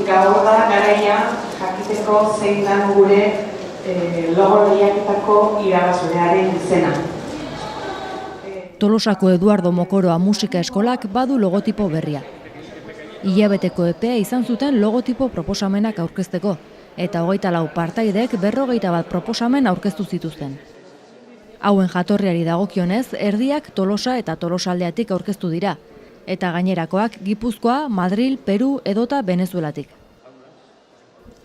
gaur da garaia jakiteko zein den gure logo lehiaketako irabazlearen izena. Tolosako Eduardo Mokoroa musika eskolak badu logotipo berria. Hilabeteko epea izan zuten logotipo proposamenak aurkezteko, eta 24 partaidek 51 proposamen aurkeztu zituzten. Hauen jatorriari dagokionez, erdiak Tolosa eta Tolosaldeatik aurkeztu dira, eta gainerakoak Gipuzkoa, Madril, Peru edota Venezuelatik.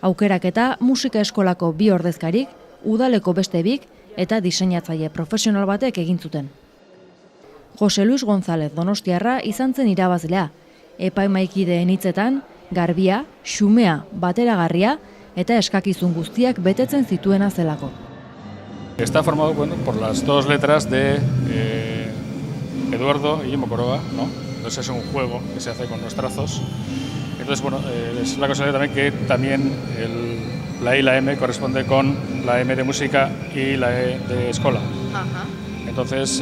Aukeraketa musika eskolako 2 ordezkarik, udaleko beste 2 eta diseinatzaile profesional batek egin zuten. Jose Luis González Donostiarra izan zen irabazlea, epaimaikideen hitzetan, garbia, xumea, bateragarria eta eskakizun guztiak betetzen zituena zelako. Está formado por las 2 letras de Eduardo y Mokoroa, ¿no? Entonces es un juego que se hace con los trazos. Entonces, es la casualidad también que también la I y la M corresponde con la M de música y la E de escola. Ajá. Entonces,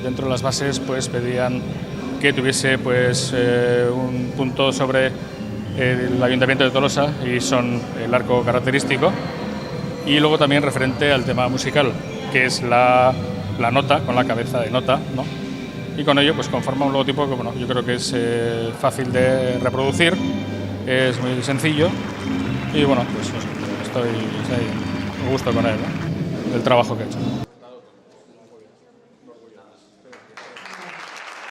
dentro de las bases, pues pedían que tuviese un punto sobre el Ayuntamiento de Tolosa y son el arco característico. Y luego también referente al tema musical, que es la nota, con la cabeza de nota, ¿no? Y con ello pues conforma un logotipo que yo creo que es fácil de reproducir, es muy sencillo y pues estoy a gusto con él, ¿no? El trabajo que he hecho.